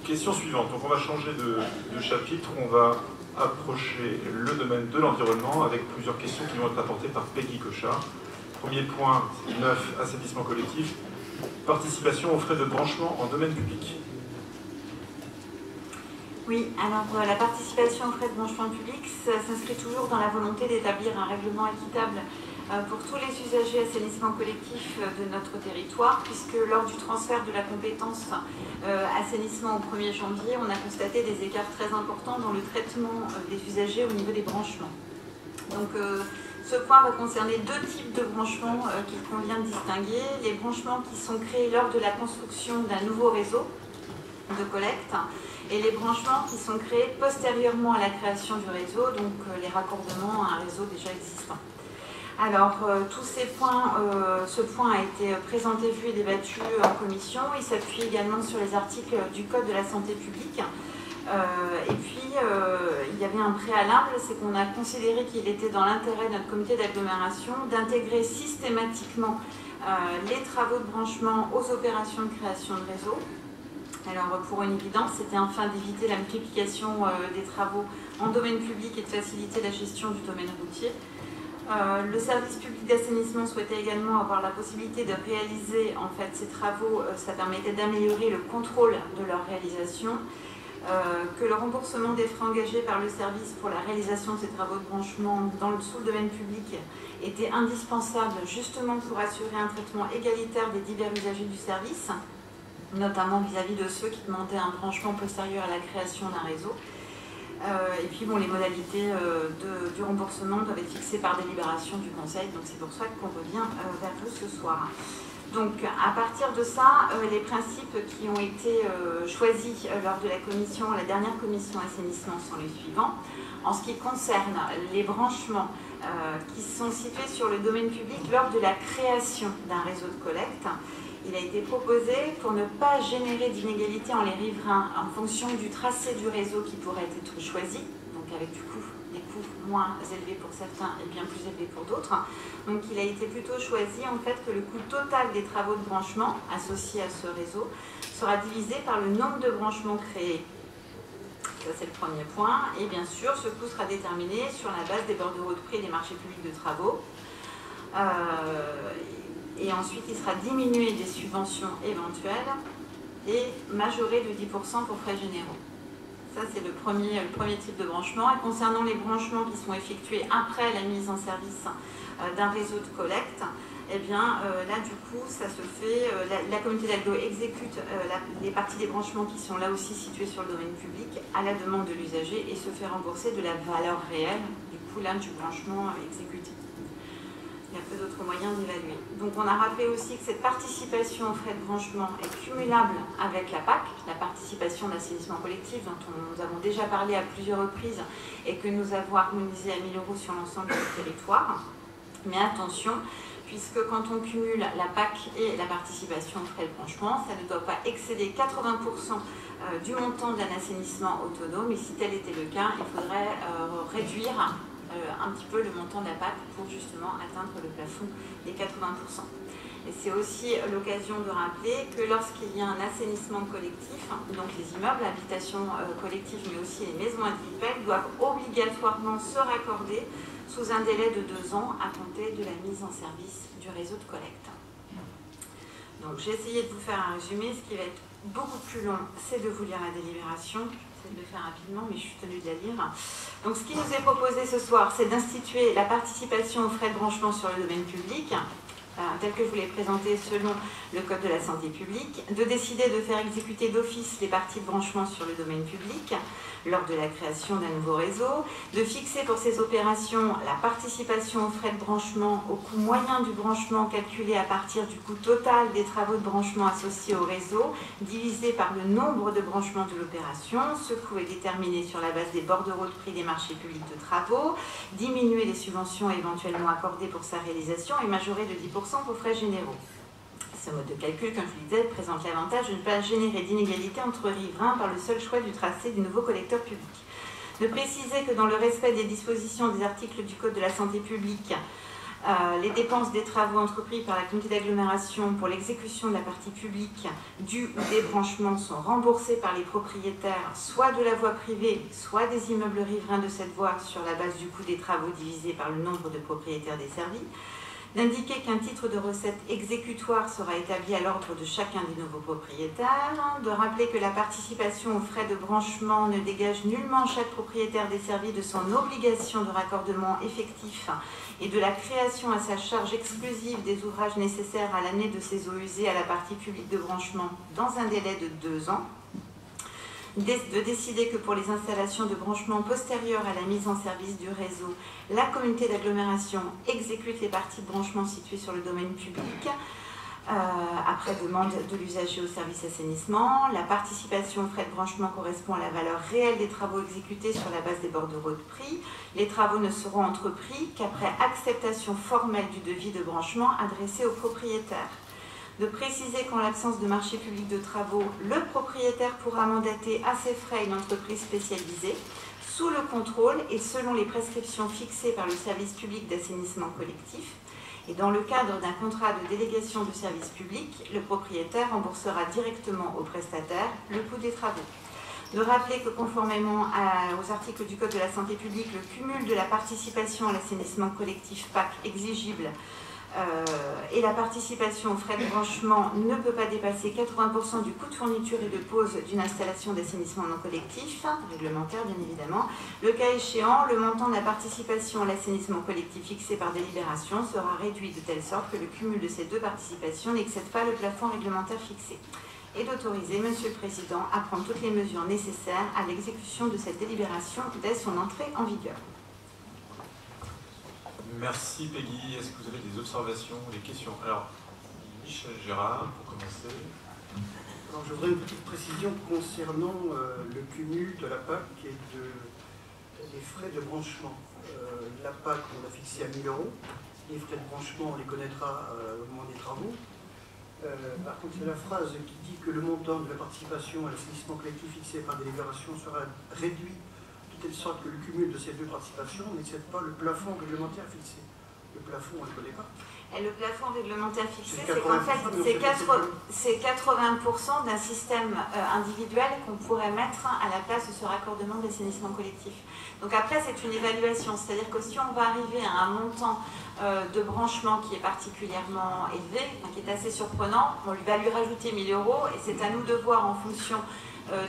Question suivante. Donc on va changer de chapitre. On va approcher le domaine de l'environnement avec plusieurs questions qui vont être apportées par Peggy Cochard. Premier point, 9, assainissement collectif. Participation aux frais de branchement en domaine public. Oui, alors la participation aux frais de branchement public s'inscrit toujours dans la volonté d'établir un règlement équitable pour tous les usagers assainissement collectif de notre territoire, puisque lors du transfert de la compétence assainissement au 1er janvier, on a constaté des écarts très importants dans le traitement des usagers au niveau des branchements. Donc ce point va concerner deux types de branchements qu'il convient de distinguer. Les branchements qui sont créés lors de la construction d'un nouveau réseau de collecte et les branchements qui sont créés postérieurement à la création du réseau, donc les raccordements à un réseau déjà existant. Alors, tous ces points, ce point a été présenté, vu et débattu en commission. Il s'appuie également sur les articles du Code de la santé publique. Et puis, il y avait un préalable, c'est qu'on a considéré qu'il était dans l'intérêt de notre comité d'agglomération d'intégrer systématiquement les travaux de branchement aux opérations de création de réseau. Alors, pour une évidence, c'était afin d'éviter la multiplication des travaux en domaine public et de faciliter la gestion du domaine routier. Le service public d'assainissement souhaitait également avoir la possibilité de réaliser en fait ces travaux. Ça permettait d'améliorer le contrôle de leur réalisation, que le remboursement des frais engagés par le service pour la réalisation de ces travaux de branchement sous le domaine public était indispensable justement pour assurer un traitement égalitaire des divers usagers du service, notamment vis-à-vis de ceux qui demandaient un branchement postérieur à la création d'un réseau. Et puis bon, les modalités du remboursement doivent être fixées par délibération du Conseil, donc c'est pour ça qu'on revient vers vous ce soir. Donc à partir de ça, les principes qui ont été choisis lors de la dernière commission assainissement sont les suivants. En ce qui concerne les branchements qui sont situés sur le domaine public lors de la création d'un réseau de collecte, il a été proposé, pour ne pas générer d'inégalités en les riverains en fonction du tracé du réseau qui pourrait être choisi, donc avec du coup des coûts moins élevés pour certains et bien plus élevés pour d'autres. Donc il a été plutôt choisi en fait que le coût total des travaux de branchement associés à ce réseau sera divisé par le nombre de branchements créés. Ça c'est le premier point. Et bien sûr, ce coût sera déterminé sur la base des bordereaux de prix des marchés publics de travaux. Et ensuite, il sera diminué des subventions éventuelles et majoré de 10% pour frais généraux. Ça, c'est le premier type de branchement. Et concernant les branchements qui sont effectués après la mise en service d'un réseau de collecte, eh bien, là, du coup, ça se fait... la communauté d'agglo exécute les parties des branchements qui sont là aussi situés sur le domaine public à la demande de l'usager et se fait rembourser de la valeur réelle, du coup, là, du branchement exécuté. Il y a peu d'autres moyens d'évaluer. Donc on a rappelé aussi que cette participation aux frais de branchement est cumulable avec la PAC, la participation d'assainissement collectif, dont nous avons déjà parlé à plusieurs reprises et que nous avons harmonisé à 1 000 € sur l'ensemble du territoire. Mais attention, puisque quand on cumule la PAC et la participation aux frais de branchement, ça ne doit pas excéder 80% du montant d'un assainissement autonome. Et si tel était le cas, il faudrait réduire un petit peu le montant de la PAC pour justement atteindre le plafond des 80%. Et c'est aussi l'occasion de rappeler que lorsqu'il y a un assainissement collectif, donc les immeubles, l'habitation collective, mais aussi les maisons individuelles, doivent obligatoirement se raccorder sous un délai de 2 ans à compter de la mise en service du réseau de collecte. Donc j'ai essayé de vous faire un résumé. Ce qui va être beaucoup plus long, c'est de vous lire la délibération. De le faire rapidement, mais je suis tenue de la lire. Donc, ce qui nous est proposé ce soir, c'est d'instituer la participation aux frais de branchement sur le domaine public, tel que je vous l'ai présenté selon le Code de la santé publique, de décider de faire exécuter d'office les parties de branchement sur le domaine public lors de la création d'un nouveau réseau, de fixer pour ces opérations la participation aux frais de branchement au coût moyen du branchement calculé à partir du coût total des travaux de branchement associés au réseau, divisé par le nombre de branchements de l'opération. Ce coût est déterminé sur la base des bordereaux de prix des marchés publics de travaux, diminuer les subventions éventuellement accordées pour sa réalisation et majorer de 10% pour frais généraux. Ce mode de calcul, comme je vous le disais, présente l'avantage de ne pas générer d'inégalités entre riverains par le seul choix du tracé du nouveau collecteur public. De préciser que dans le respect des dispositions des articles du Code de la santé publique, Les dépenses des travaux entrepris par la communauté d'agglomération pour l'exécution de la partie publique du ou des branchements sont remboursées par les propriétaires, soit de la voie privée, soit des immeubles riverains de cette voie, sur la base du coût des travaux divisé par le nombre de propriétaires desservis. D'indiquer qu'un titre de recette exécutoire sera établi à l'ordre de chacun des nouveaux propriétaires, de rappeler que la participation aux frais de branchement ne dégage nullement chaque propriétaire desservi de son obligation de raccordement effectif et de la création à sa charge exclusive des ouvrages nécessaires à l'année de ses eaux usées à la partie publique de branchement dans un délai de 2 ans. De décider que pour les installations de branchement postérieures à la mise en service du réseau, la communauté d'agglomération exécute les parties de branchement situées sur le domaine public, après demande de l'usager au service assainissement. La participation aux frais de branchement correspond à la valeur réelle des travaux exécutés sur la base des bordereaux de prix. Les travaux ne seront entrepris qu'après acceptation formelle du devis de branchement adressé au propriétaire. De préciser qu'en l'absence de marché public de travaux, le propriétaire pourra mandater à ses frais une entreprise spécialisée, sous le contrôle et selon les prescriptions fixées par le service public d'assainissement collectif. Et dans le cadre d'un contrat de délégation de service public, le propriétaire remboursera directement au prestataire le coût des travaux. De rappeler que conformément aux articles du Code de la santé publique, le cumul de la participation à l'assainissement collectif PAC exigible et la participation aux frais de branchement ne peut pas dépasser 80% du coût de fourniture et de pose d'une installation d'assainissement non collectif, réglementaire bien évidemment. Le cas échéant, le montant de la participation à l'assainissement collectif fixé par délibération sera réduit de telle sorte que le cumul de ces deux participations n'excède pas le plafond réglementaire fixé. Et d'autoriser Monsieur le Président à prendre toutes les mesures nécessaires à l'exécution de cette délibération dès son entrée en vigueur. Merci Peggy. Est-ce que vous avez des observations, des questions? Alors, Michel Gérard, pour commencer. Alors, je voudrais une petite précision concernant le cumul de la PAC et des frais de branchement. La PAC, on l'a fixé à 1 000 €. Les frais de branchement, on les connaîtra au moment des travaux. Par contre, c'est la phrase qui dit que le montant de la participation à l'assainissement collectif fixé par délibération sera réduit de telle sorte que le cumul de ces deux participations n'excède pas le plafond réglementaire fixé. Le plafond, on ne le connaît pas. Et le plafond réglementaire fixé, c'est qu'en fait, c'est 80% d'un système individuel qu'on pourrait mettre à la place de ce raccordement d'assainissement collectif. Donc après, c'est une évaluation, c'est-à-dire que si on va arriver à un montant de branchement qui est particulièrement élevé, qui est assez surprenant, on va lui rajouter 1 000 € et c'est à nous de voir en fonction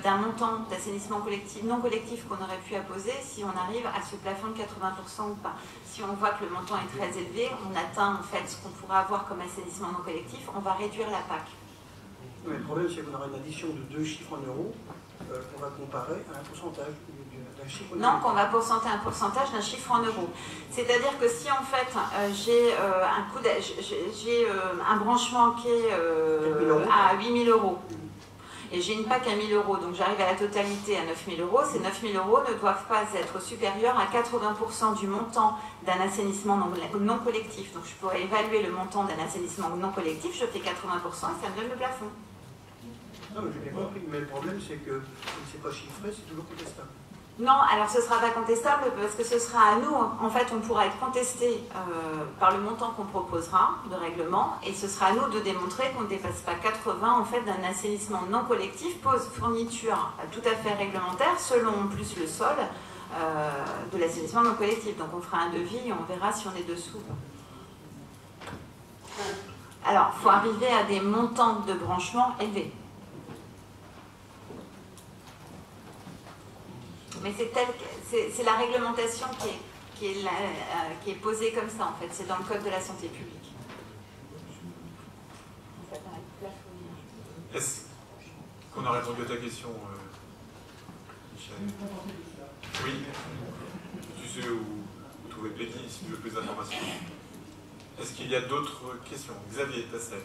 d'un montant d'assainissement collectif, non collectif qu'on aurait pu apposer, si on arrive à ce plafond de 80% ou pas. Si on voit que le montant est très élevé, on atteint en fait ce qu'on pourrait avoir comme assainissement non collectif, on va réduire la PAC. Mais le problème, c'est qu'on aura une addition de 2 chiffres en euros qu'on va comparer à un pourcentage d'un chiffre en euros. Non, qu'on va pourcenter un pourcentage d'un chiffre en euros. C'est-à-dire que si en fait j'ai un branchement qui est à 8 000 €, et j'ai une PAC à 1 000 €, donc j'arrive à la totalité à 9 000 €, ces 9 000 € ne doivent pas être supérieurs à 80% du montant d'un assainissement non collectif. Donc je pourrais évaluer le montant d'un assainissement non collectif, je fais 80% et ça me donne le plafond. Non, mais j'ai bien compris, mais le problème c'est que c'est pas chiffré, c'est toujours contestable. Non, alors ce ne sera pas contestable parce que ce sera à nous, en fait on pourra être contesté par le montant qu'on proposera de règlement et ce sera à nous de démontrer qu'on ne dépasse pas 80 en fait d'un assainissement non collectif, pose fourniture tout à fait réglementaire selon en plus le sol de l'assainissement non collectif. Donc on fera un devis et on verra si on est dessous. Alors il faut arriver à des montants de branchement élevés. Mais c'est la réglementation qui est posée comme ça, en fait. C'est dans le Code de la santé publique. Est-ce qu'on a répondu à ta question, Michel? Oui. Tu sais où trouver Peggy si tu veux plus d'informations. Est-ce qu'il y a d'autres questions? Xavier Tassel.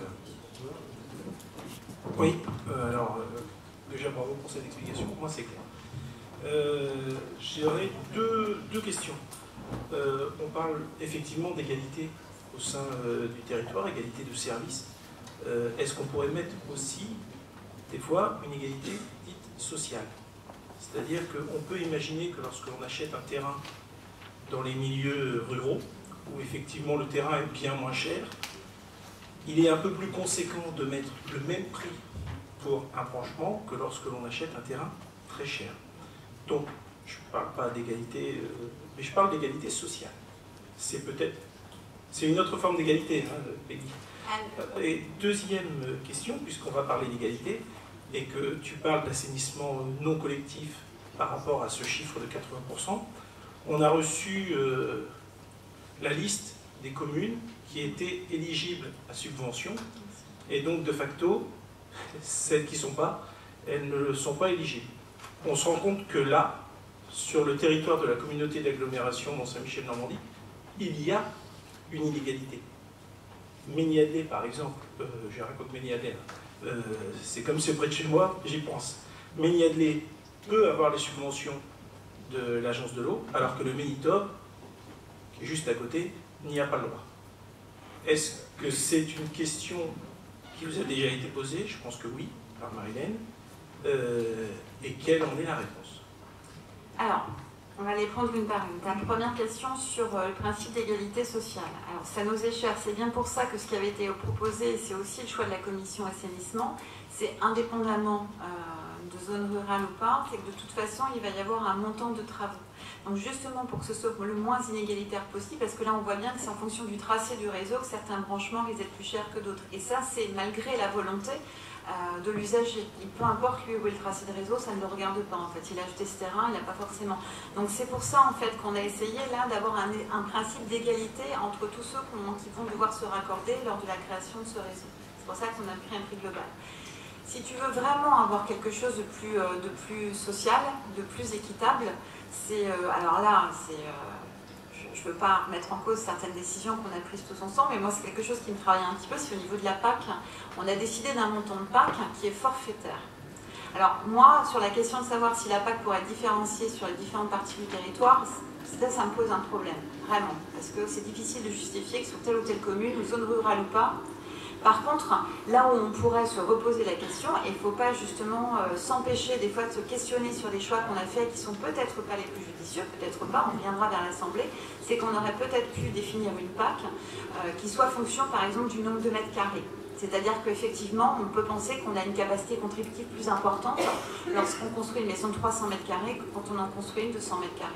Oui, déjà bravo pour cette explication. Pour moi, c'est clair. J'aurais deux questions. On parle effectivement d'égalité au sein du territoire, égalité de service. Est-ce qu'on pourrait mettre aussi, des fois, une égalité dite sociale? C'est-à-dire qu'on peut imaginer que lorsque l'on achète un terrain dans les milieux ruraux, où effectivement le terrain est bien moins cher, il est un peu plus conséquent de mettre le même prix pour un branchement que lorsque l'on achète un terrain très cher. Donc, je ne parle pas d'égalité, mais je parle d'égalité sociale. C'est une autre forme d'égalité, hein, Peggy. Et deuxième question, puisqu'on va parler d'égalité, et que tu parles d'assainissement non collectif par rapport à ce chiffre de 80%, on a reçu la liste des communes qui étaient éligibles à subvention, et donc de facto, celles qui ne sont pas, elles ne sont pas éligibles. On se rend compte que là, sur le territoire de la communauté d'agglomération Mont-Saint-Michel-Normandie, il y a une inégalité. Méniadé, par exemple, je raconte Méniadé, c'est comme c'est près de chez moi, j'y pense. Méniadé peut avoir les subventions de l'agence de l'eau, alors que le Ménitobe, qui est juste à côté, n'y a pas le droit. Est-ce que c'est une question qui vous a déjà été posée? Je pense que oui, par Marilène. Et quelle en est la réponse? Alors, on va les prendre une par une. Ta première question sur le principe d'égalité sociale. Alors, ça nous est cher. C'est bien pour ça que ce qui avait été proposé, c'est aussi le choix de la commission assainissement, c'est indépendamment de zone rurale ou pas, c'est que de toute façon, il va y avoir un montant de travaux. Donc justement, pour que ce soit le moins inégalitaire possible, parce que là, on voit bien que c'est en fonction du tracé du réseau que certains branchements risquent d'être plus chers que d'autres. Et ça, c'est malgré la volonté de l'usager. Peu importe lui où est le tracé de réseau, ça ne le regarde pas en fait. Il a acheté ce terrain, il n'a pas forcément. Donc c'est pour ça en fait qu'on a essayé là d'avoir un principe d'égalité entre tous ceux qui vont devoir se raccorder lors de la création de ce réseau. C'est pour ça qu'on a pris un prix global. Si tu veux vraiment avoir quelque chose de plus social, de plus équitable, alors là, je ne veux pas remettre en cause certaines décisions qu'on a prises tous ensemble, mais moi c'est quelque chose qui me travaille un petit peu, c'est au niveau de la PAC. On a décidé d'un montant de PAC qui est forfaitaire. Alors moi, sur la question de savoir si la PAC pourrait être différenciée sur les différentes parties du territoire, ça me pose un problème, vraiment, parce que c'est difficile de justifier que sur telle ou telle commune, ou zone rurale ou pas. Par contre, là où on pourrait se reposer la question, il ne faut pas justement s'empêcher des fois de se questionner sur des choix qu'on a faits qui sont peut-être pas les plus judicieux, peut-être pas, on reviendra vers l'Assemblée, c'est qu'on aurait peut-être pu définir une PAC qui soit fonction par exemple du nombre de mètres carrés. C'est-à-dire qu'effectivement, on peut penser qu'on a une capacité contributive plus importante lorsqu'on construit une maison de 300 mètres carrés que quand on en construit une de 100 mètres carrés.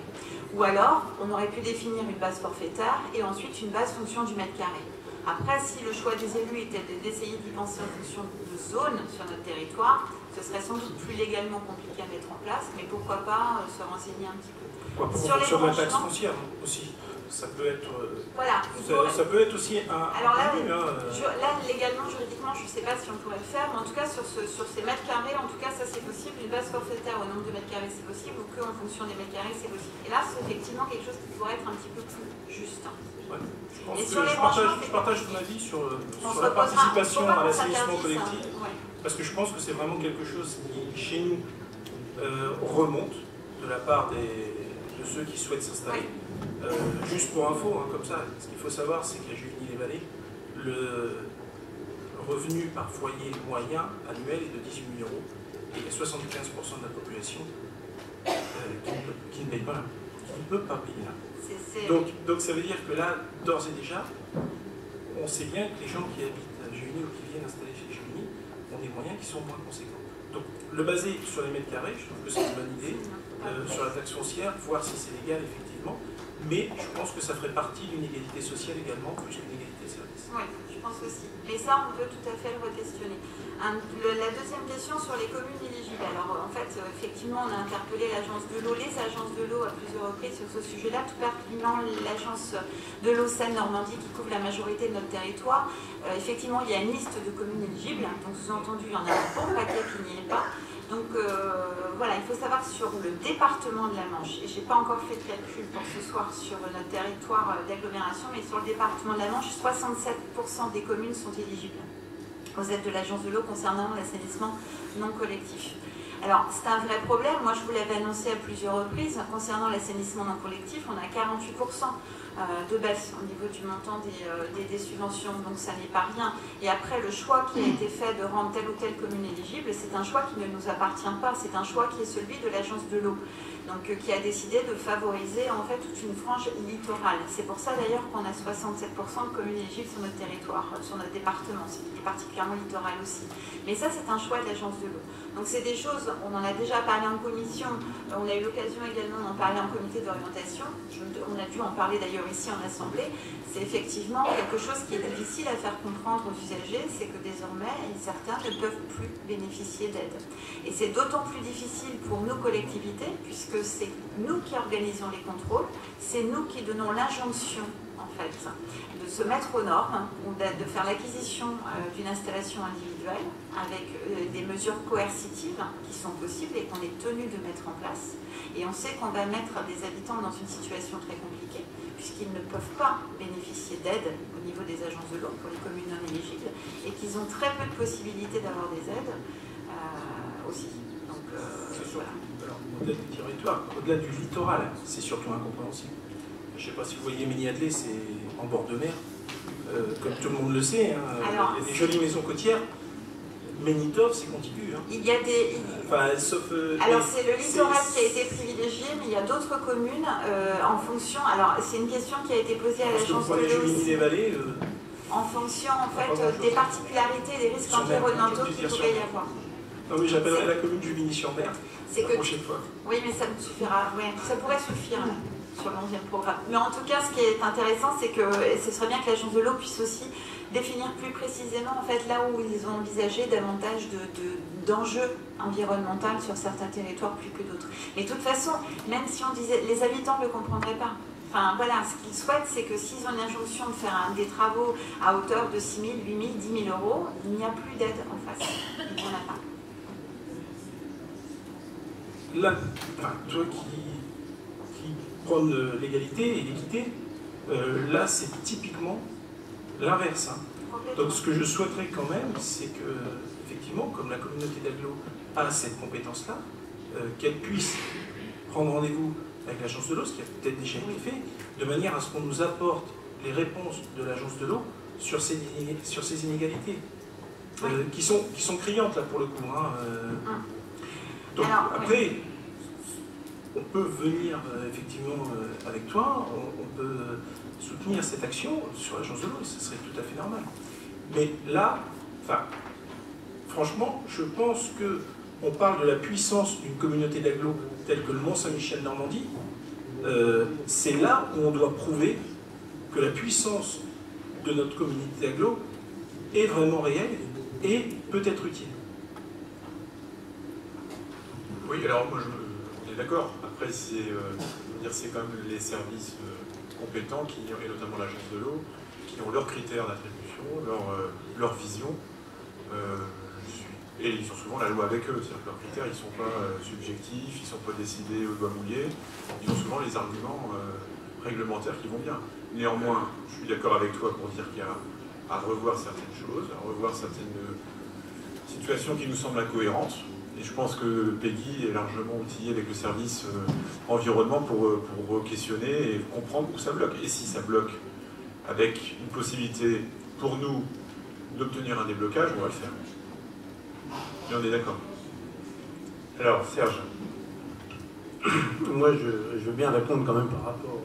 Ou alors, on aurait pu définir une base forfaitaire et ensuite une base fonction du mètre carré. Après, si le choix des élus était d'essayer d'y penser en fonction de zones sur notre territoire, ce serait sans doute plus légalement compliqué à mettre en place, mais pourquoi pas se renseigner un petit peu. Sur la taxe foncière aussi, ça peut être, voilà, ça peut être aussi un... Alors là, là, légalement, juridiquement, je ne sais pas si on pourrait le faire, mais en tout cas, sur ces mètres carrés, en tout cas, ça c'est possible. Une base forfaitaire au nombre de mètres carrés, c'est possible, ou qu'en fonction des mètres carrés, c'est possible. Et là, c'est effectivement quelque chose qui pourrait être un petit peu plus juste. Ouais. Je partage ton avis sur la participation à l'assainissement collectif, parce que je pense que c'est vraiment quelque chose qui, chez nous, remonte de la part de ceux qui souhaitent s'installer. Juste pour info, hein, comme ça, ce qu'il faut savoir, c'est qu'à Juvigny-les-Vallées, le revenu par foyer moyen annuel est de 18 000 € et il y a 75% de la population qui ne paye pas là, qui ne peut pas payer là. Donc ça veut dire que là, d'ores et déjà, on sait bien que les gens qui habitent à Juvigny ou qui viennent installer chez Juvigny ont des moyens qui sont moins conséquents. Donc le baser sur les mètres carrés, je trouve que c'est une bonne idée, sur la taxe foncière, voir si c'est légal effectivement, mais je pense que ça ferait partie d'une égalité sociale également, plus qu'une égalité de service. Oui, je pense aussi. Mais ça, on peut tout à fait le re-questionner. La deuxième question sur les communes éligibles. Alors, en fait, effectivement, on a interpellé l'agence de l'eau, les agences de l'eau à plusieurs reprises sur ce sujet-là, tout particulièrement l'agence de l'eau Seine-Normandie qui couvre la majorité de notre territoire. Effectivement, il y a une liste de communes éligibles, donc sous-entendu, il y en a un bon paquet qui n'y est pas. Donc voilà, il faut savoir sur le département de la Manche, et je n'ai pas encore fait de calcul pour ce soir sur notre territoire d'agglomération, mais sur le département de la Manche, 67% des communes sont éligibles aux aides de l'agence de l'eau concernant l'assainissement non collectif. Alors c'est un vrai problème, moi je vous l'avais annoncé à plusieurs reprises, concernant l'assainissement non collectif, on a 48% de baisse au niveau du montant des subventions, donc ça n'est pas rien. Et après, le choix qui a été fait de rendre telle ou telle commune éligible, c'est un choix qui ne nous appartient pas, c'est un choix qui est celui de l'agence de l'eau, donc qui a décidé de favoriser en fait toute une frange littorale. C'est pour ça d'ailleurs qu'on a 67% de communes éligibles sur notre territoire, sur notre département, ce qui est particulièrement littoral aussi. Mais ça, c'est un choix de l'agence de l'eau. Donc c'est des choses, on en a déjà parlé en commission, on a eu l'occasion également d'en parler en comité d'orientation, on a dû en parler d'ailleurs ici en assemblée. C'est effectivement quelque chose qui est difficile à faire comprendre aux usagers, c'est que désormais, certains ne peuvent plus bénéficier d'aide. Et c'est d'autant plus difficile pour nos collectivités, puisque c'est nous qui organisons les contrôles, c'est nous qui donnons l'injonction, en fait, de se mettre aux normes, ou de faire l'acquisition d'une installation individuelle, avec des mesures coercitives qui sont possibles et qu'on est tenu de mettre en place. Et on sait qu'on va mettre des habitants dans une situation très compliquée, puisqu'ils ne peuvent pas bénéficier d'aide au niveau des agences de l'eau pour les communes non éligibles, et qu'ils ont très peu de possibilités d'avoir des aides aussi. Donc, voilà. Alors, au-delà du territoire, au-delà du littoral, c'est surtout incompréhensible. Je ne sais pas si vous voyez Méniadlé, c'est en bord de mer, comme tout le monde le sait. Alors, il y a des jolies maisons côtières. Ménitov, c'est contigu. Il y a des... Enfin, sauf... alors, c'est le littoral qui a été privilégié, mais il y a d'autres communes en fonction... Alors, c'est une question qui a été posée à l'agence de l'eau aussi. En fonction, en fait, des particularités, des risques environnementaux qu'il pourrait y avoir. Non, mais j'appellerai la commune Juvigny-sur-Mer la prochaine fois. Oui, mais ça me suffira. Oui, ça pourrait suffire sur le 11e programme. Mais en tout cas, ce qui est intéressant, c'est que ce serait bien que l'agence de l'eau puisse aussi définir plus précisément en fait, là où ils ont envisagé davantage d'enjeux environnementaux sur certains territoires plus que d'autres. Mais de toute façon, même si on disait, les habitants ne le comprendraient pas. Enfin voilà, ce qu'ils souhaitent, c'est que s'ils ont une injonction de faire des travaux à hauteur de 6 000, 8 000, 10 000 euros, il n'y a plus d'aide en face. Il n'y en a pas. Là, toi qui prône l'égalité et l'équité, là c'est typiquement l'inverse. Donc ce que je souhaiterais quand même, c'est que, effectivement, comme la communauté d'agglo a cette compétence-là, qu'elle puisse prendre rendez-vous avec l'agence de l'eau, ce qui a peut-être déjà été fait, de manière à ce qu'on nous apporte les réponses de l'agence de l'eau sur ces inégalités, qui sont criantes là pour le coup. Donc alors, après, on peut venir effectivement avec toi, on peut soutenir cette action sur l'agence de l'eau, et ce serait tout à fait normal. Mais là, franchement, je pense qu'on parle de la puissance d'une communauté d'agglo telle que le Mont-Saint-Michel-Normandie, c'est là où on doit prouver que la puissance de notre communauté d'agglo est vraiment réelle et peut être utile. Oui, alors moi on est d'accord. Après, c'est quand même les services compétents, et notamment l'agence de l'eau, qui ont leurs critères d'attribution, leur vision, et ils ont souvent la loi avec eux. C'est-à-dire que leurs critères, ils ne sont pas subjectifs, ils ne sont pas décidés au doigt mouillé, ils ont souvent les arguments réglementaires qui vont bien. Néanmoins, je suis d'accord avec toi pour dire qu'il y a à revoir certaines choses, à revoir certaines situations qui nous semblent incohérentes. Et je pense que Peggy est largement outillée avec le service environnement pour questionner et comprendre où ça bloque. Et si ça bloque avec une possibilité pour nous d'obtenir un déblocage, on va le faire. Et on est d'accord. Alors, Serge. Moi, je veux bien répondre quand même par rapport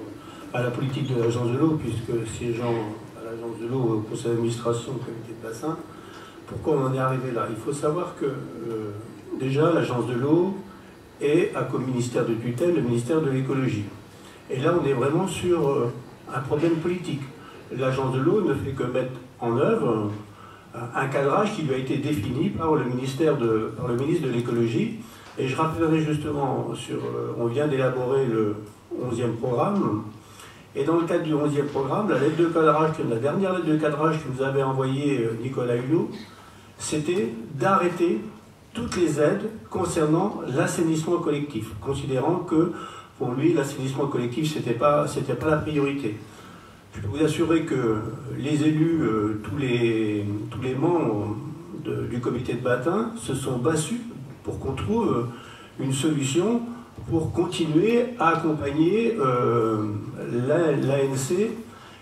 à la politique de l'agence de l'eau, puisque siégeant à l'agence de l'eau au conseil d'administration du comité de bassin, pourquoi on en est arrivé là? Il faut savoir que déjà, l'agence de l'eau est à comme ministère de tutelle le ministère de l'écologie. Et là, on est vraiment sur un problème politique. L'agence de l'eau ne fait que mettre en œuvre un cadrage qui lui a été défini par le ministre de l'écologie. Et je rappellerai justement, on vient d'élaborer le 11e programme. Et dans le cadre du 11e programme, la dernière lettre de cadrage que nous avait envoyée Nicolas Hulot, c'était d'arrêter toutes les aides concernant l'assainissement collectif, considérant que pour lui, l'assainissement collectif, c'était pas la priorité. Je peux vous assurer que les élus, tous les membres du comité de bassin se sont battus pour qu'on trouve une solution pour continuer à accompagner l'ANC.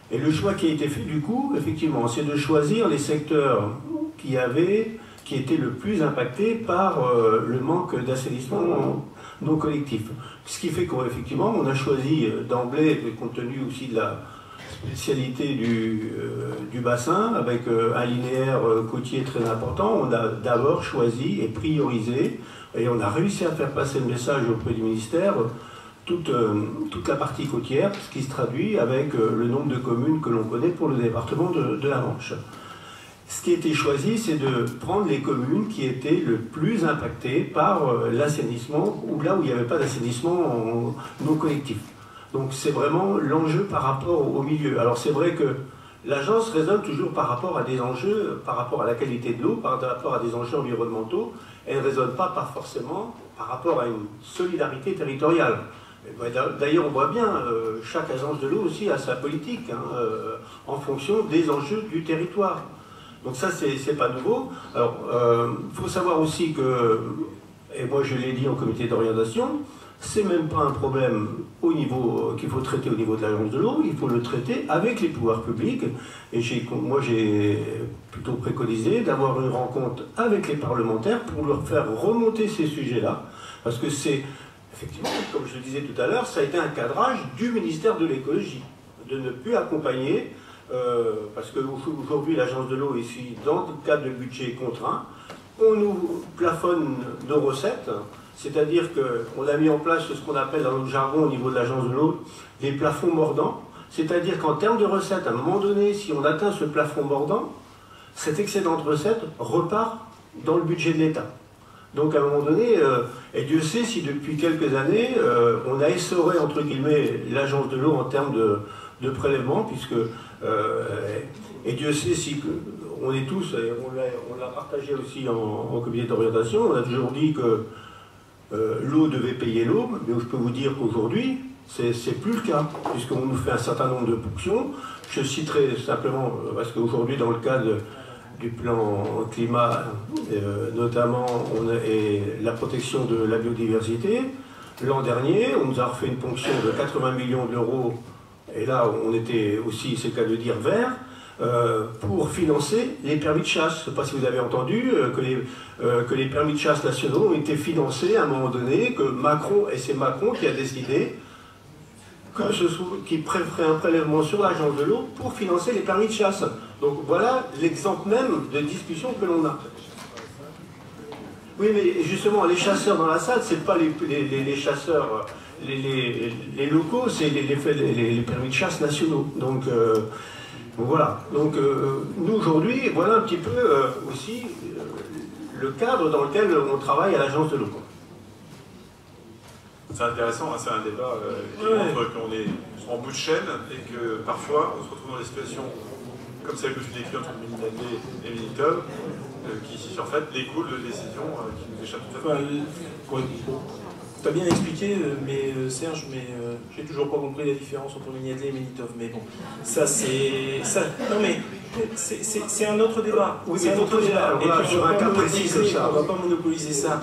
Et le choix qui a été fait, du coup, effectivement, c'est de choisir les secteurs qui étaient le plus impactés par le manque d'assainissement non collectif. Ce qui fait qu'effectivement, on a choisi d'emblée, compte tenu aussi de la spécialité du bassin, avec un linéaire côtier très important, on a d'abord choisi et priorisé, et on a réussi à faire passer le message auprès du ministère, toute la partie côtière, ce qui se traduit avec le nombre de communes que l'on connaît pour le département de la Manche. Ce qui a été choisi, c'est de prendre les communes qui étaient le plus impactées par l'assainissement, ou là où il n'y avait pas d'assainissement non collectif. Donc c'est vraiment l'enjeu par rapport au milieu. Alors c'est vrai que l'agence raisonne toujours par rapport à des enjeux, par rapport à la qualité de l'eau, par rapport à des enjeux environnementaux. Elle ne raisonne pas forcément par rapport à une solidarité territoriale. D'ailleurs, on voit bien, chaque agence de l'eau aussi a sa politique, en fonction des enjeux du territoire. Donc ça, c'est pas nouveau. Alors, faut savoir aussi que, et moi je l'ai dit en comité d'orientation, c'est même pas un problème au niveau qu'il faut traiter au niveau de l'agence de l'eau, il faut le traiter avec les pouvoirs publics. Et moi j'ai plutôt préconisé d'avoir une rencontre avec les parlementaires pour leur faire remonter ces sujets-là, parce que c'est effectivement, comme je le disais tout à l'heure, ça a été un cadrage du ministère de l'écologie, de ne plus accompagner, parce qu'aujourd'hui l'agence de l'eau est ici dans le cadre de budget contraint, on nous plafonne nos recettes, c'est-à-dire qu'on a mis en place ce qu'on appelle dans notre jargon au niveau de l'agence de l'eau les plafonds mordants, c'est-à-dire qu'en termes de recettes, à un moment donné, si on atteint ce plafond mordant, cet excédent de recettes repart dans le budget de l'État. Donc à un moment donné, et Dieu sait si depuis quelques années, on a essoré, entre guillemets, l'agence de l'eau en termes de prélèvement, puisque, et Dieu sait si on est tous, et on l'a partagé aussi en comité d'orientation, on a toujours dit que l'eau devait payer l'eau, mais je peux vous dire qu'aujourd'hui, c'est plus le cas, puisqu'on nous fait un certain nombre de ponctions. Je citerai simplement, parce qu'aujourd'hui, dans le cadre du plan climat, notamment et la protection de la biodiversité, l'an dernier, on nous a refait une ponction de 80 millions d'euros, et là, on était aussi, c'est le cas de dire, vert, pour financer les permis de chasse. Je ne sais pas si vous avez entendu que les permis de chasse nationaux ont été financés à un moment donné, que Macron, et c'est Macron qui a décidé qu'il ferait un prélèvement sur l'agence de l'eau pour financer les permis de chasse. Donc voilà l'exemple même de discussion que l'on a. Oui, mais justement, les chasseurs dans la salle, c'est pas les chasseurs, les locaux, c'est les permis de chasse nationaux. Donc voilà. Donc nous aujourd'hui, voilà un petit peu aussi le cadre dans lequel on travaille à l'agence de l'eau. C'est intéressant, hein, c'est un débat qui montre qu'on est en bout de chaîne et que parfois on se retrouve dans des situations comme celle que tu décris entre Mini-Nadé et Mini-Tov, qui en fait découlent de décisions qui nous échappent tout à fait. Tu as bien expliqué, Serge, mais j'ai toujours pas compris la différence entre Mini-Nadé et Mini-Tov. Mais bon, ça c'est. Non mais c'est un autre débat. Oui, c'est un autre débat. Et puis sur un cas précis comme ça. On va pas monopoliser ça.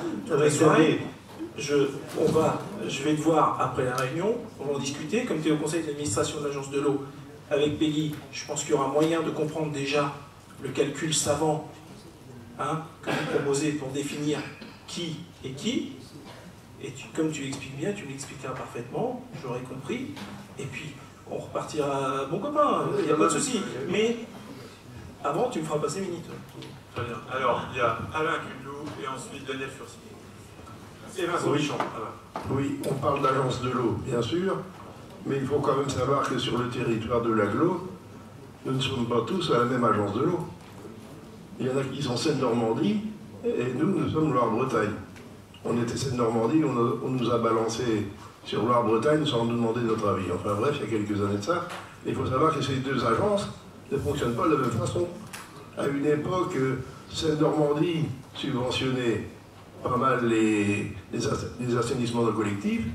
Je vais te voir après la réunion, on va en discuter. Comme tu es au conseil d'administration de l'agence de l'eau avec Peggy, je pense qu'il y aura moyen de comprendre déjà le calcul savant que vous proposez pour définir qui est qui. Et comme tu l'expliques bien, tu l'expliqueras parfaitement, j'aurai compris. Et puis, on repartira bon copain, il n'y a pas de souci. Mais avant, tu me feras passer Minute. Très bien. Alors, il y a Alain Cudlou et ensuite Daniel Furcy. Et Vincent Bichon. Oui, on parle d'agence de l'eau, bien sûr, mais il faut quand même savoir que sur le territoire de l'Aglo, nous ne sommes pas tous à la même agence de l'eau. Il y en a qui sont Seine-Normandie, et nous sommes Loire-Bretagne. On était Seine-Normandie, on nous a balancé sur Loire-Bretagne sans nous demander notre avis. Enfin bref, il y a quelques années de ça. Il faut savoir que ces deux agences ne fonctionnent pas de la même façon. À une époque, Seine-Normandie subventionnait pas mal les assainissements non collectifs,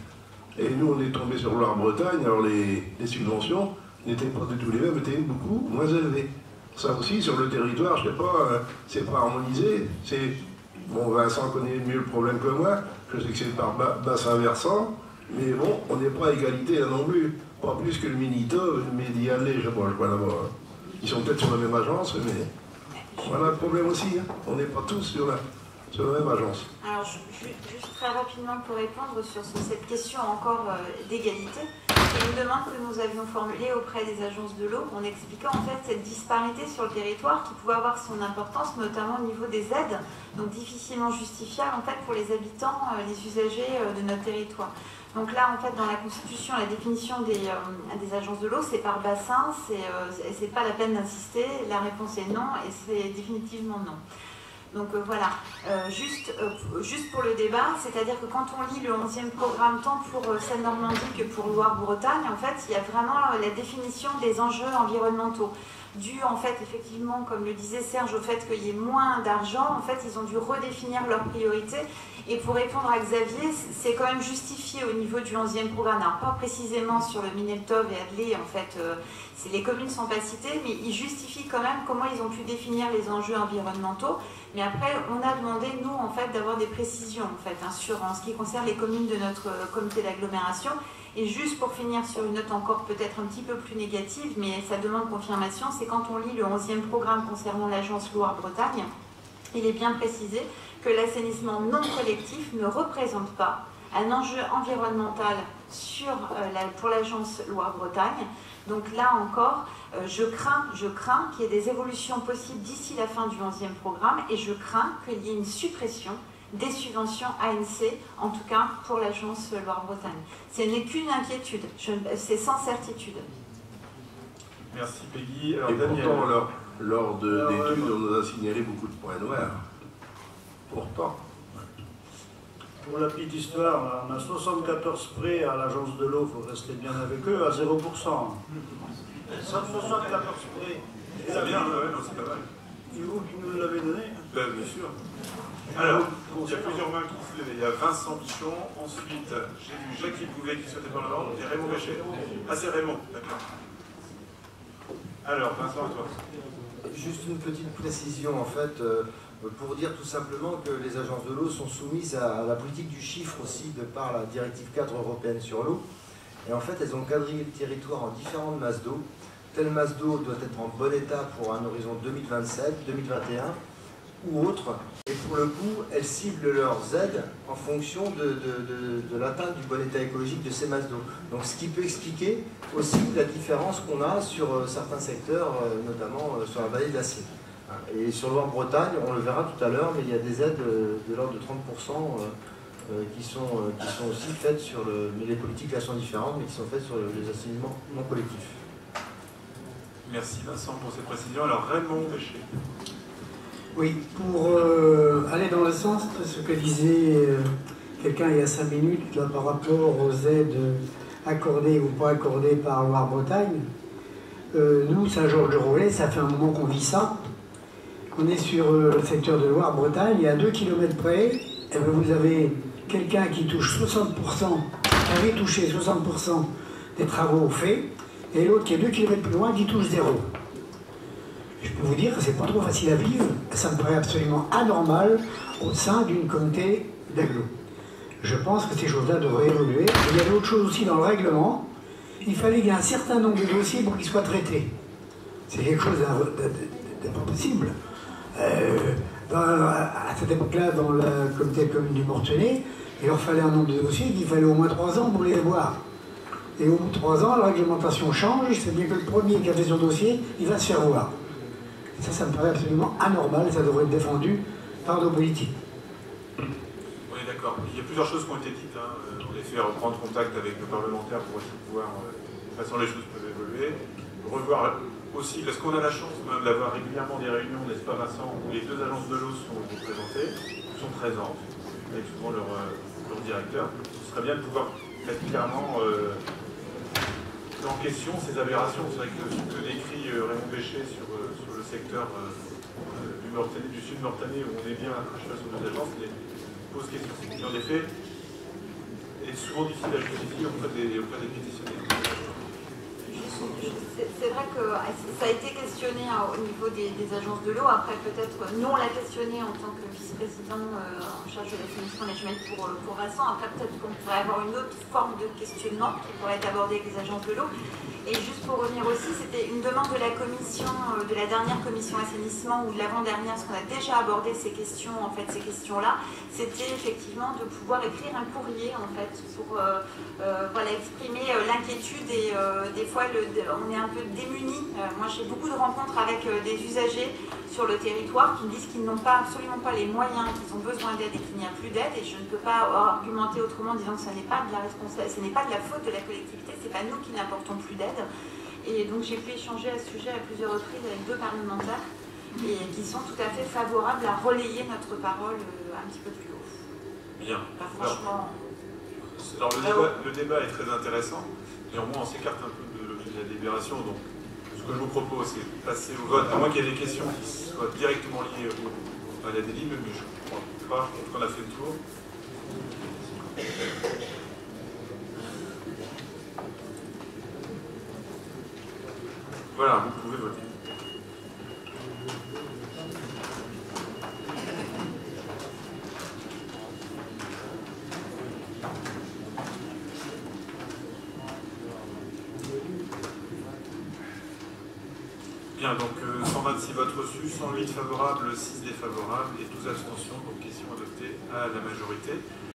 et nous on est tombé sur Loire-Bretagne, alors les subventions n'étaient pas du tout les mêmes, étaient beaucoup moins élevées. Ça aussi, sur le territoire, je ne sais pas, c'est pas harmonisé, Bon, Vincent connaît mieux le problème que moi. Je sais que c'est par bassin versant. Mais bon, on n'est pas à égalité là non plus. Pas plus que le Minito, le Médialet, je sais pas là-bas. Ils sont peut-être sur la même agence, mais voilà le problème aussi. Hein. On n'est pas tous sur la même agence. Alors, juste très rapidement pour répondre sur cette question encore d'égalité, c'est une demande que nous avions formulée auprès des agences de l'eau en expliquant en fait cette disparité sur le territoire qui pouvait avoir son importance, notamment au niveau des aides, donc difficilement justifiables en fait pour les habitants, les usagers de notre territoire. Donc là, en fait, dans la Constitution, la définition des agences de l'eau, c'est par bassin, c'est pas la peine d'insister, la réponse est non, et c'est définitivement non. Donc voilà, juste pour le débat, c'est-à-dire que quand on lit le 11e programme, tant pour Seine-Normandie que pour Loire-Bretagne, en fait, il y a vraiment la définition des enjeux environnementaux. Dû, en fait, effectivement, comme le disait Serge, au fait qu'il y ait moins d'argent, en fait, ils ont dû redéfinir leurs priorités. Et pour répondre à Xavier, c'est quand même justifié au niveau du 11e programme, alors pas précisément sur le Mineltov et Adlé, en fait, les communes ne sont pas citées, mais ils justifient quand même comment ils ont pu définir les enjeux environnementaux. Mais après, on a demandé, nous, en fait, d'avoir des précisions, en fait, en ce qui concerne les communes de notre comité d'agglomération. Et juste pour finir sur une note encore peut-être un petit peu plus négative, mais ça demande confirmation, c'est quand on lit le 11e programme concernant l'agence Loire-Bretagne, il est bien précisé que l'assainissement non collectif ne représente pas un enjeu environnemental pour l'agence Loire-Bretagne. Donc là encore, je crains qu'il y ait des évolutions possibles d'ici la fin du 11e programme et je crains qu'il y ait une suppression des subventions ANC, en tout cas pour l'agence Loire-Bretagne. Ce n'est qu'une inquiétude, c'est sans certitude. Merci Peggy. Alors, et Daniel. pourtant, lors d'études, on nous a signalé beaucoup de points noirs. Pourtant. Pour la petite histoire, on a 74 prêts à l'agence de l'eau, il faut rester bien avec eux, à 0%. 174 prêts. C'est bien, ouais, non, c'est pas mal. C'est vous qui nous l'avez donné? Bien sûr. Alors, il y a plusieurs mains qui se lèvent. Il y a Vincent Bichon, ensuite j'ai vu Jacques Bouvet qui souhaitait parler avant, et Raymond Béchet. Ah, c'est Raymond, d'accord. Alors, Vincent, à toi. Juste une petite précision en fait, pour dire tout simplement que les agences de l'eau sont soumises à la politique du chiffre aussi de par la directive 4 européenne sur l'eau. Et en fait, elles ont quadrillé le territoire en différentes masses d'eau. Telle masse d'eau doit être en bon état pour un horizon 2027, 2021 ou autre. Et pour le coup, elles ciblent leurs aides en fonction de l'atteinte du bon état écologique de ces masses d'eau. Donc ce qui peut expliquer aussi la différence qu'on a sur certains secteurs, notamment sur la vallée de l'Acier. Et sur Loire-Bretagne, on le verra tout à l'heure, mais il y a des aides de l'ordre de 30% qui sont aussi faites sur mais les politiques là sont différentes, mais qui sont faites sur les assainissements non collectifs. Merci Vincent pour cette précision. Alors Raymond Béchet. Oui, pour aller dans le sens de ce que disait quelqu'un il y a 5 minutes là, par rapport aux aides accordées ou pas accordées par Loire-Bretagne, nous, Saint-Georges-de-Rollet, ça fait un moment qu'on vit ça. On est sur le secteur de Loire-Bretagne, il y a 2 km près, et vous avez quelqu'un qui touche 60%, qui avait touché 60% des travaux faits, et l'autre qui est 2 km plus loin qui touche 0. Je peux vous dire que c'est pas trop facile à vivre, ça me paraît absolument anormal au sein d'une communauté d'agglo. Je pense que ces choses-là devraient évoluer. Et il y a d'autres choses aussi dans le règlement. Il fallait qu'il y ait un certain nombre de dossiers pour qu'ils soient traités. C'est quelque chose d'impossible. À cette époque-là, dans la communauté de commune du Mortenay, il leur fallait un nombre de dossiers qu'il fallait au moins 3 ans pour les voir. Et au bout de 3 ans, la réglementation change, c'est bien que le premier qui a fait son dossier, il va se faire voir. Ça me paraît absolument anormal, ça devrait être défendu par nos politiques. On est d'accord. Il y a plusieurs choses qui ont été dites. Hein. En effet, reprendre contact avec nos parlementaires pour aussi pouvoir, de toute façon, les choses peuvent évoluer. Revoir aussi, parce qu'on a la chance même d'avoir régulièrement des réunions, n'est-ce pas Vincent, où les 2 agences de l'eau sont représentées, sont présentes, avec souvent leur directeur. Ce serait bien de pouvoir mettre clairement en question ces aberrations. C'est vrai que ce que décrit Raymond Béchet sur le secteur du sud Mortanais, où on est bien à cheval sur 2 agences, pose question. Et en effet, est souvent difficile à justifier auprès des pétitionnaires. C'est vrai que ça a été questionné au niveau des agences de l'eau. Après, peut-être, nous, on l'a questionné en tant que vice-président en charge de l'assainissement management pour Rassan. Après, peut-être qu'on pourrait avoir une autre forme de questionnement qui pourrait être abordée avec les agences de l'eau. Et juste pour revenir aussi, c'était une demande de la commission, de la dernière commission assainissement ou de l'avant-dernière, parce qu'on a déjà abordé ces questions, en fait, ces questions-là. C'était effectivement de pouvoir écrire un courrier, en fait, pour voilà, exprimer l'inquiétude et des fois on est un peu démunis. Moi j'ai beaucoup de rencontres avec des usagers sur le territoire qui me disent qu'ils n'ont absolument pas les moyens, qu'ils ont besoin d'aide et qu'il n'y a plus d'aide, et je ne peux pas argumenter autrement en disant que ce n'est pas de la responsabilité, ce n'est pas de la faute de la collectivité, c'est pas nous qui n'apportons plus d'aide. Et donc j'ai pu échanger à ce sujet à plusieurs reprises avec 2 parlementaires et qui sont tout à fait favorables à relayer notre parole un petit peu plus haut. Bien. Franchement. Alors le débat est très intéressant, néanmoins on s'écarte un peu de l'objet de la délibération, donc ce que je vous propose c'est de passer au vote, à moins qu'il y ait des questions qui soient directement liées à la délib, mais je ne crois pas, je pense qu'on a fait le tour. Voilà, vous pouvez voter. Bien, donc 126 votes reçus, 108 favorables, 6 défavorables et 12 abstentions, donc question adoptée à la majorité.